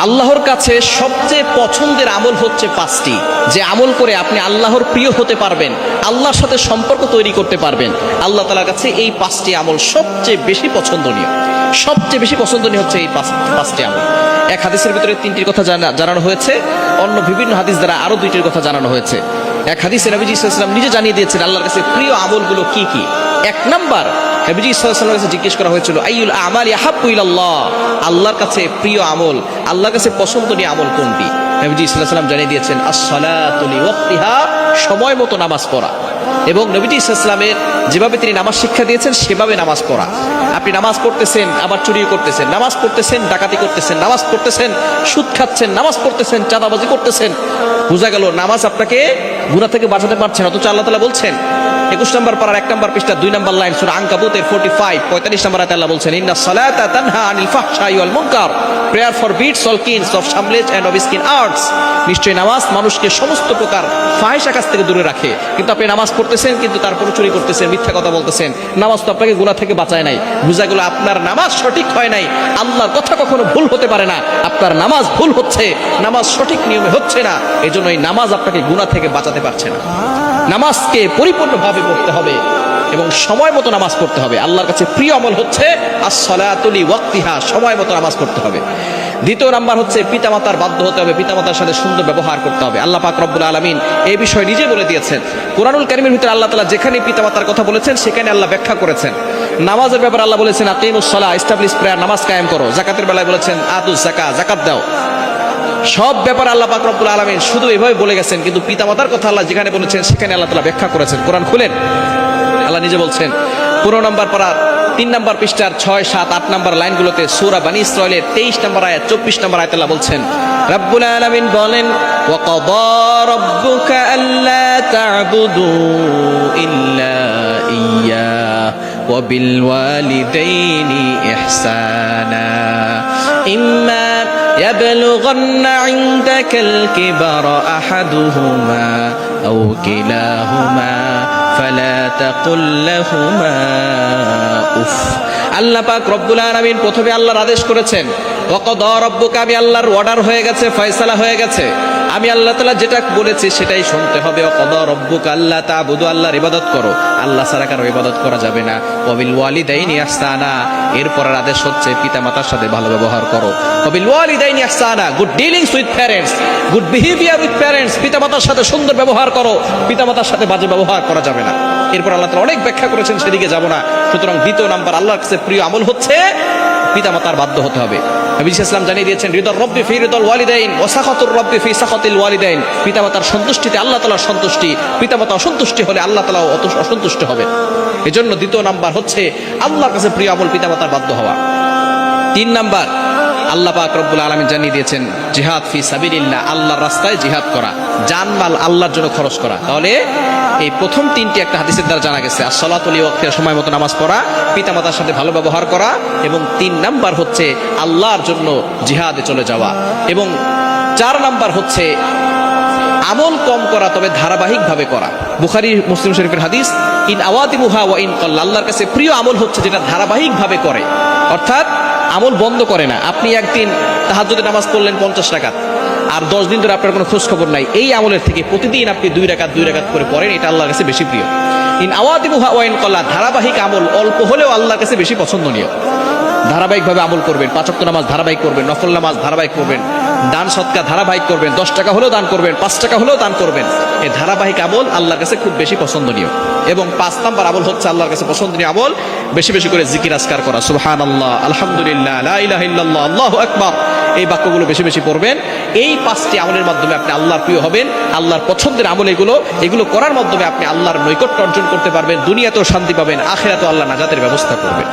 আল্লাহর কাছে সবচেয়ে পছন্দের আমল হচ্ছে পাঁচটি, যে আমল করে আপনি আল্লাহর প্রিয় হতে পারবেন, আল্লাহর সাথে সম্পর্ক তৈরি করতে পারবেন। আল্লাহ তাআলার কাছে এই পাঁচটি আমল সবচেয়ে বেশি পছন্দনীয়, সবচেয়ে বেশি পছন্দনীয় হচ্ছে এই পাঁচটি আমল। এক হাদিসের ভিতরে তিনটির কথা জানানো হয়েছে, অন্য বিভিন্ন হাদিস দ্বারা আরো দুইটির কথা জানানো হয়েছে। এক হাদিসে নবীজি সাল্লাল্লাহু আলাইহি ওয়াসাল্লাম নিজে জানিয়ে দিয়েছেন আল্লাহর কাছে প্রিয় আমলগুলো কি কি। এক নাম্বার, নবীজি সাল্লাল্লাহু আলাইহি ওয়াসাল্লামের কাছে জিজ্ঞেস করা হয়েছিল আইয়ুল আমালি আহাব্বু ইলাল্লাহ, আল্লাহর কাছে প্রিয় আমল, আল্লাহর কাছে পছন্দনীয় আমল কোনটি? নবীজি সাল্লাল্লাহু আলাইহি ওয়াসাল্লাম জানিয়ে দিয়েছেন আস-সালাতু লিওয়াক্তিহা, সময় মতো নামাজ পড়া। এবং নবীজি সাল্লাল্লাহু আলাইহি ওয়াসাল্লামের যেভাবে তিনি নামাজ শিক্ষা দিয়েছেন সেভাবে নামাজ পড়া। আপনি নামাজ পড়তেছেন আবার চুরিও করতেছেন, নামাজ পড়তেছেন ডাকাতি করতেছেন, নামাজ পড়তেছেন সুদ খাচ্ছেন, নামাজ পড়তেছেন চাঁদাবাজি করতেছেন, বোঝা গেল নামাজ আপনাকে গুনাহ থেকে বাঁচাতে পারছে না। অথচ আল্লাহ তাআলা বলছেন 21 নম্বর পারার 1 নম্বর পৃষ্ঠা 2 নম্বর লাইন সূরা আনকাবুতের 45 নম্বর আয়াতে আল্লাহ বলছেন ইন্নাস সালাতা তানহা আনিল ফাহশাই ওয়াল মুনকার, prayer forbids all kinds of shameless and of skin arts. নিশ্চয়ই নামাজ মানুষকে সমস্ত প্রকার ফাহিশা কাজ থেকে দূরে রাখে। কিন্তু আপনি নামাজ পড়তেছেন কিন্তু তারপরে চুরি করতেছেন, মিথ্যা কথা বলতেছেন, নামাজ তো আপনাকে গুনাহ থেকে বাঁচায় নাই। বোঝা গেল আপনার নামাজ সঠিক হয় নাই। আল্লাহর কথা কখনো ভুল হতে পারে না, আপনার নামাজ ভুল হচ্ছে, নামাজ সঠিক নিয়মে হচ্ছে না, এজন্য এই নামাজ আপনাকে গুনাহ থেকে বাঁচাতে পারছে না। নামাজকে পরিপূর্ণভাবে পড়তে হবে এবং সময় মতো নামাজ পড়তে হবে। আল্লাহর কাছে প্রিয় আমল হচ্ছে আস-সালাতু লিওয়াক্তিহা, সময় মতো নামাজ পড়তে হবে। দ্বিতীয় নাম্বার হচ্ছে পিতামাতার বাধ্য হতে হবে, পিতামাতার সাথে সুন্দর ব্যবহার করতে হবে। আল্লাহ পাক রব্বুল আলামিন এই বিষয়ে নিজে বলে দিয়েছেন কুরআনুল কারীমের ভিতরে। আল্লাহ তাআলা যেখানে পিতামাতার কথা বলেছেন সেখানে আল্লাহ ব্যাখ্যা করেছেন। নামাজের ব্যাপারে আল্লাহ বলেছেন আকিমুস সালাহ, এস্টাবলিশ প্রেয়ার, নামাজ কায়েম করো। যাকাতের বেলায় বলেছেন আতুজ যাকাত, যাকাত দাও। সব ব্যাপারে আল্লাহ পাক রব্বুল আলামিন শুধু এভাবে বলে গেছেন, কিন্তু পিতামাতার কথা আল্লাহ যেখানে বলেছেন সেখানে আল্লাহ তাআলা ব্যাখ্যা করেছেন। কোরআন খুলেন, আল্লাহ নিজে বলছেন 15 নম্বর পারার 3 নম্বর পৃষ্ঠার 6, 7, 8 নম্বর লাইনগুলোতে সূরা বনী ইসরাঈলের 23 নম্বর আয়াত 24 নম্বর আয়াতে আল্লাহ বলছেন, রব্বুল আলামিন বলেন ওয়া ক্বাদা রাব্বুকা আল্লা তা'বুদু ইল্লা ইয়্যা ওয়া বিল ওয়ালিদাইনি ইহসানা ইম্মা يبلغن عندك الكبر أحدهما أو كلاهما فلا تقل لهما أف। আল্লাহ পাক রব্বুল আলামিন প্রথমে আল্লাহর আদেশ করেছেন ওয়াকাদা রাব্বুকা, আমি আল্লাহর অর্ডার হয়ে গেছে, ফয়সালা হয়ে গেছে, আমি আল্লাহ তাআলা যেটা বলেছি সেটাই শুনতে হবে। ওয়াকাদা রাব্বুকা আল্লা তা'বুদু, আল্লাহর ইবাদত করো, আল্লাহ ছাড়া কারো ইবাদত করা যাবে না। ওয়া বিল ওয়ালিদাইনি ইহসানা, এরপরের আদেশ হচ্ছে পিতামাতার সাথে ভালো ব্যবহার করো। ওয়া বিল ওয়ালিদাইনি ইহসানা, good dealings with parents, good behaviour with parents, পিতামাতার সাথে সুন্দর ব্যবহার করো, পিতামাতার সাথে বাজে ব্যবহার করা যাবে না। এরপর আল্লাহ তাআলা অনেক ব্যাখ্যা করেছেন, সেদিকে যাব না। সুতরাং দ্বিতীয় নাম্বার আল্লাহর কাছে প্রিয় আমল হচ্ছে পিতামাতার বাধ্য হতে হবে। নবী সাল্লাল্লাহু আলাইহি ওয়াসাল্লাম জানিয়ে দিয়েছেন রিদার রাব্বি ফি রিদাল ওয়ালিদাইন ওয়া সাখাতুর রাব্বি ফি সাখাতিল ওয়ালিদাইন, পিতামাতার সন্তুষ্টিতে আল্লাহ তাআলার সন্তুষ্টি, পিতামাতা অসন্তুষ্টি হলে আল্লাহ তাআলাও অসন্তুষ্ট হবে। এজন্য দ্বিতীয় নাম্বার হচ্ছে আল্লাহর কাছে প্রিয় আমল পিতামাতার বাধ্য হওয়া। 3 নাম্বার আল্লাহ পাক রব্বুল আলামিন জানিয়ে দিয়েছেন জিহাদ ফি সাবিলিল্লাহ, আল্লাহর রাস্তায় জিহাদ করা, জানমাল আল্লাহর জন্য খরচ করা। তাহলে এই প্রথম 3টি একটা হাদিসের দ্বারা জানা গেছে আস-সালাতু লিওয়াক্তিহা, সময় মতো নামাজ পড়া, পিতামাতার সাথে ভালো ব্যবহার করা, এবং 3 নাম্বার হচ্ছে আল্লাহর জন্য জিহাদে চলে যাওয়া। এবং 4 নাম্বার হচ্ছে আমল কম করা, তবে ধারাবাহিকভাবে করা। বুখারী মুসলিম শরীফের হাদিস ইন আওয়াতিমুহা ওয়া ইন ক্বাল্লা, আল্লাহর কাছে প্রিয় আমল হচ্ছে যেটা ধারাবাহিকভাবে করে, অর্থাৎ আমল বন্ধ করে না। আপনি একদিন তাহাজ্জুদের নামাজ পড়লেন 50 রাকাত, আর 10 দিন ধরে আপনার কোনো খোঁজ খবর নাই, এই আমলের থেকে প্রতিদিন আপনি 2 রাকাত করে পড়েন, এটা আল্লাহর কাছে বেশি প্রিয়। ইন আওয়াতিমুহা ওয়া ইন ক্বাল্লা, ধারাবাহিক আমল অল্প হলেও আল্লাহর কাছে বেশি পছন্দনীয়। ধারাবাহিকভাবে আমল করবেন, 5 ওয়াক্ত নামাজ ধারাবাহিক করবেন, নফল নামাজ ধারাবাহিক করবেন, দান সদকা ধারাবাহিক করবেন, 10 টাকা হলেও দান করবেন, 5 টাকা হলেও দান করবেন। এই ধারাবাহিক আমল আল্লাহর কাছে খুব বেশি পছন্দনীয়। এবং 5 নাম্বার আমল হচ্ছে আল্লাহর কাছে পছন্দনীয় আমল বেশি বেশি করে জিকির আজকার করা, সুবহানাল্লাহ, আলহামদুলিল্লাহ, লা ইলাহা ইল্লাল্লাহ, আল্লাহু আকবার, এই বাক্যগুলো বেশি বেশি পড়বেন। এই 5টি আমলের মাধ্যমে আপনি আল্লাহর প্রিয় হবেন। আল্লাহর পছন্দের আমল এগুলো করার মাধ্যমে আপনি আল্লাহর নৈকট্য অর্জন করতে পারবেন, দুনিয়াতেও শান্তি পাবেন, আখিরাতেও আল্লাহ নাজাতের ব্যবস্থা করবেন।